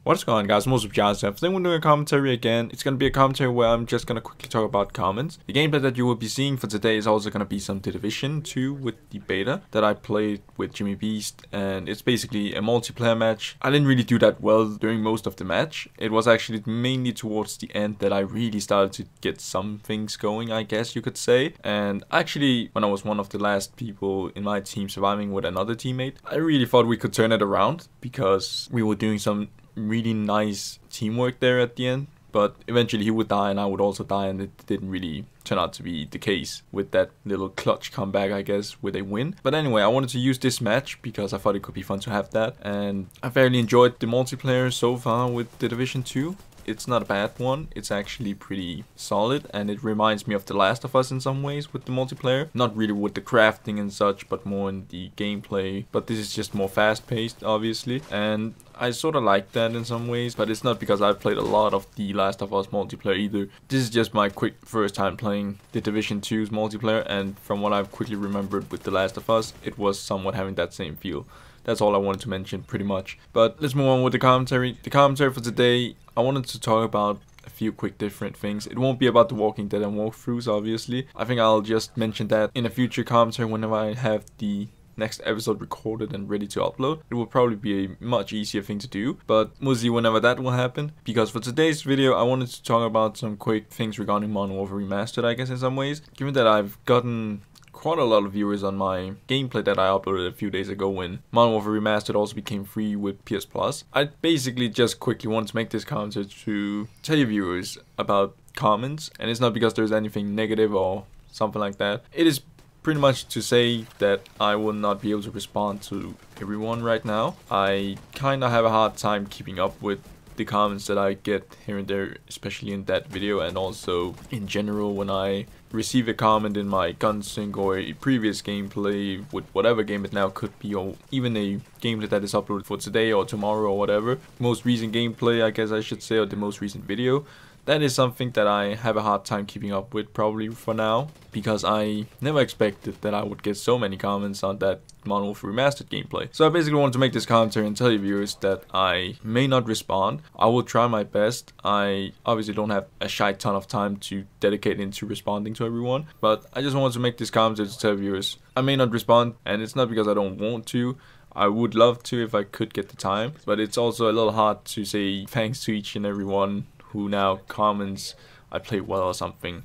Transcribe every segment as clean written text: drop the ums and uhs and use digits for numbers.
What's going on, guys? Most of y'all have. Today we're doing a commentary again. It's gonna be a commentary where I'm just gonna quickly talk about comments. The gameplay that you will be seeing for today is also gonna be some The Division 2 with the beta that I played with Jimmybeast, and it's basically a multiplayer match. I didn't really do that well during most of the match. It was actually mainly towards the end that I really started to get some things going, I guess you could say. And actually, when I was one of the last people in my team surviving with another teammate, I really thought we could turn it around because we were doing some really nice teamwork there at the end, but eventually he would die and I would also die, and it didn't really turn out to be the case with that little clutch comeback, I guess, with a win. But anyway, I wanted to use this match because I thought it could be fun to have that, and I fairly enjoyed the multiplayer so far with The Division 2. It's not a bad one, it's actually pretty solid, and it reminds me of The Last of Us in some ways with the multiplayer. Not really with the crafting and such, but more in the gameplay. But this is just more fast paced, obviously, and I sort of like that in some ways, but it's not because I've played a lot of The Last of Us multiplayer either. This is just my quick first time playing The Division 2's multiplayer, and from what I've quickly remembered with The Last of Us, it was somewhat having that same feel. That's all I wanted to mention, pretty much. But let's move on with the commentary. The commentary for today, I wanted to talk about a few quick different things. It won't be about The Walking Dead and walkthroughs, obviously. I think I'll just mention that in a future commentary whenever I have the next episode recorded and ready to upload. It will probably be a much easier thing to do, but we'll see whenever that will happen. Because for today's video, I wanted to talk about some quick things regarding Modern Warfare Remastered, I guess, in some ways. Given that I've gotten quite a lot of viewers on my gameplay that I uploaded a few days ago when Modern Warfare Remastered also became free with PS Plus, I basically just quickly wanted to make this commentary to tell you viewers about comments, and it's not because there's anything negative or something like that. It is pretty much to say that I will not be able to respond to everyone right now. I kinda have a hard time keeping up with the comments that I get here and there, especially in that video, and also in general when I receive a comment in my Gunsync or a previous gameplay with whatever game it now could be, or even a gameplay that is uploaded for today or tomorrow or whatever. Most recent gameplay, I guess I should say, or the most recent video. That is something that I have a hard time keeping up with, probably for now, because I never expected that I would get so many comments on that Modern Warfare Remastered gameplay. So I basically wanted to make this commentary and tell you viewers that I may not respond. I will try my best. I obviously don't have a shite ton of time to dedicate into responding to everyone, but I just wanted to make this commentary to tell viewers I may not respond, and it's not because I don't want to. I would love to if I could get the time, but it's also a little hard to say thanks to each and every one who now comments I played well or something,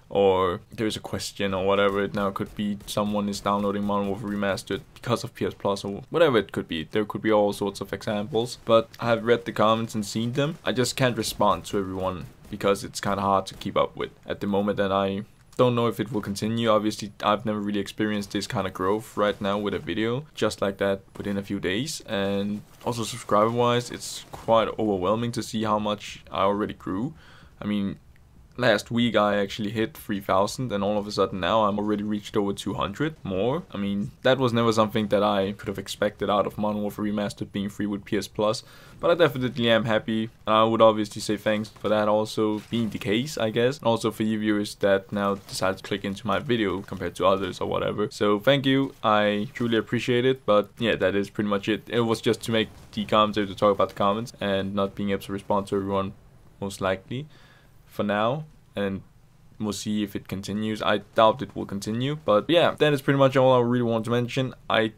or there's a question or whatever it now could be. Someone is downloading Modern Warfare Remastered because of PS Plus or whatever it could be. There could be all sorts of examples, but I have read the comments and seen them. I just can't respond to everyone because it's kind of hard to keep up with at the moment, and I don't know if it will continue. Obviously, I've never really experienced this kind of growth right now with a video just like that within a few days, and also subscriber wise it's quite overwhelming to see how much I already grew. I mean, last week I actually hit 3,000, and all of a sudden now I'm already reached over 200 more. I mean, that was never something that I could have expected out of Modern Warfare Remastered being free with PS Plus, but I definitely am happy. I would obviously say thanks for that also being the case, I guess, and also for you viewers that now decide to click into my video compared to others or whatever. So thank you, I truly appreciate it. But yeah, that is pretty much it. It was just to make the commentary to talk about the comments and not being able to respond to everyone, most likely, for now, and we'll see if it continues. I doubt it will continue, but yeah, that is pretty much all I really want to mention. I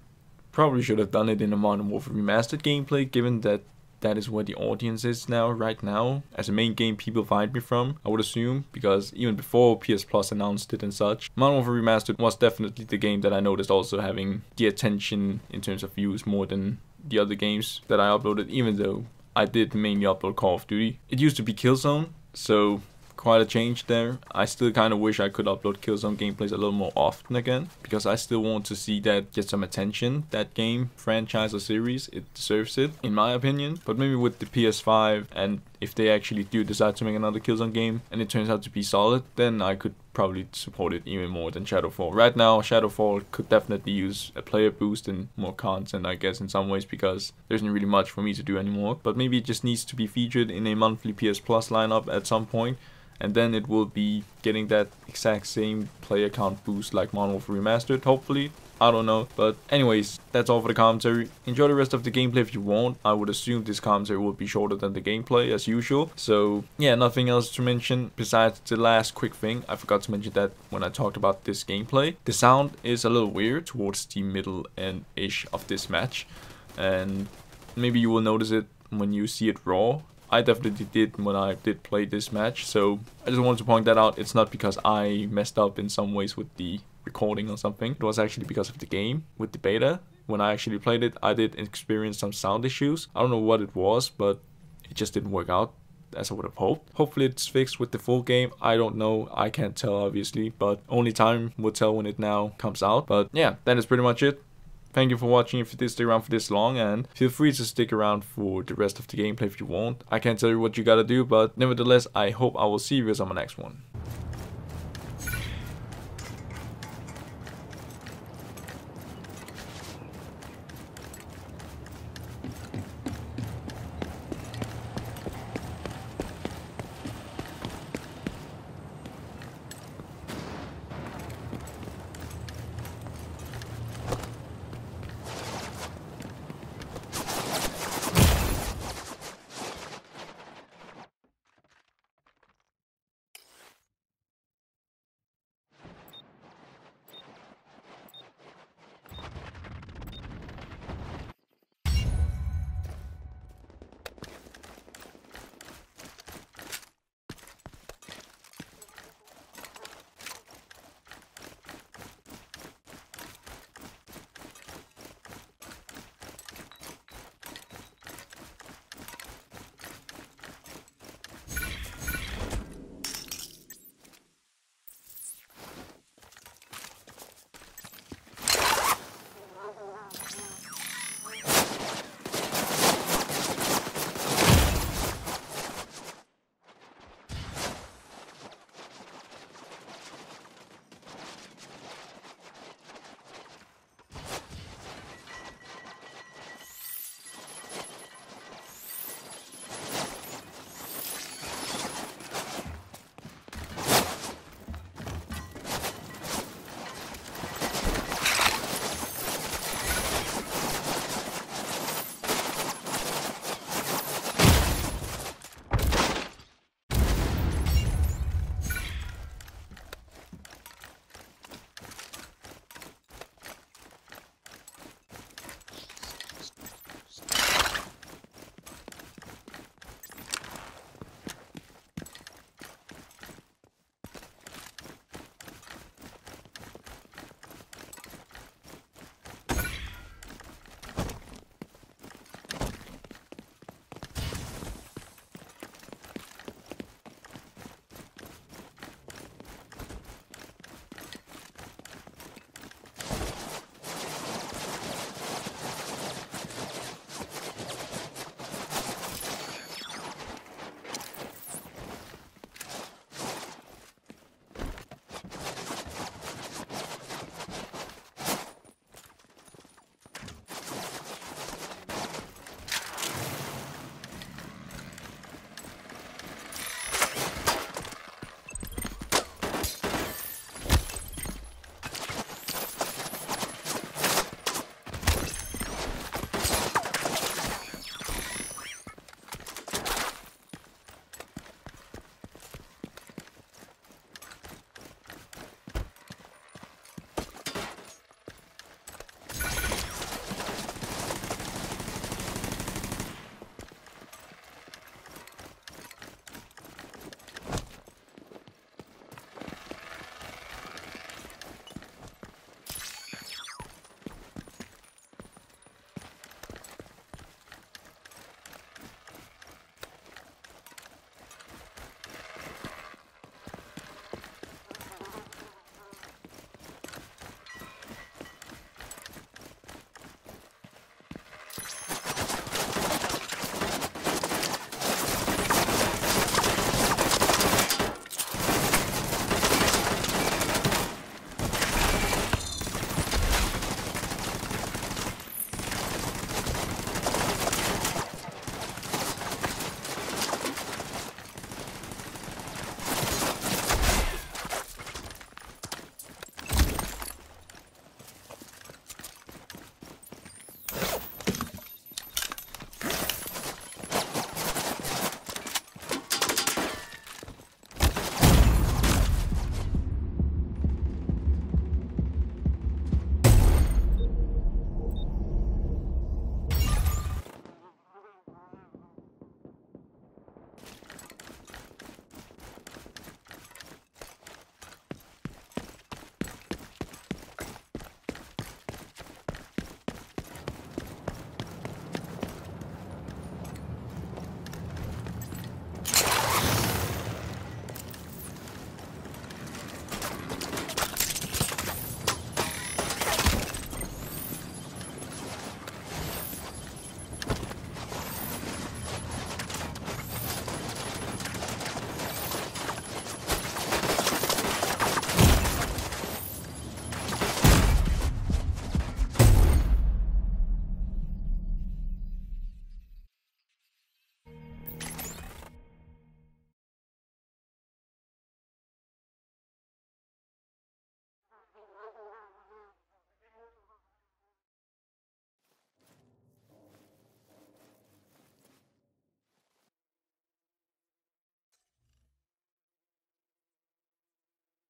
probably should have done it in a Modern Warfare Remastered gameplay, given that that is where the audience is now, right now, as a main game people find me from, I would assume, because even before PS Plus announced it and such, Modern Warfare Remastered was definitely the game that I noticed also having the attention in terms of views more than the other games that I uploaded, even though I did mainly upload Call of Duty. It used to be Killzone, so quite a change there. I still kind of wish I could upload Killzone gameplays a little more often again, because I still want to see that get some attention. That game, franchise or series, it deserves it, in my opinion. But maybe with the PS5, and if they actually do decide to make another Killzone game and it turns out to be solid, then I could probably support it even more than Shadowfall. Right now, Shadowfall could definitely use a player boost and more content, I guess, in some ways, because there isn't really much for me to do anymore. But maybe it just needs to be featured in a monthly PS Plus lineup at some point, and then it will be getting that exact same player count boost like Modern Warfare Remastered, hopefully. I don't know. But anyways, that's all for the commentary. Enjoy the rest of the gameplay if you want. I would assume this commentary will be shorter than the gameplay as usual. So yeah, nothing else to mention besides the last quick thing. I forgot to mention that when I talked about this gameplay. The sound is a little weird towards the middle and ish of this match. And maybe you will notice it when you see it raw. I definitely did when I did play this match, so I just wanted to point that out. It's not because I messed up in some ways with the recording or something. It was actually because of the game with the beta. When I actually played it, I did experience some sound issues. I don't know what it was, but it just didn't work out as I would have hoped. Hopefully it's fixed with the full game. I don't know. I can't tell obviously, but only time will tell when it now comes out. But yeah, that is pretty much it. Thank you for watching if you did stick around for this long, and feel free to stick around for the rest of the gameplay if you want. I can't tell you what you gotta do, but nevertheless, I hope I will see you guys on my next one.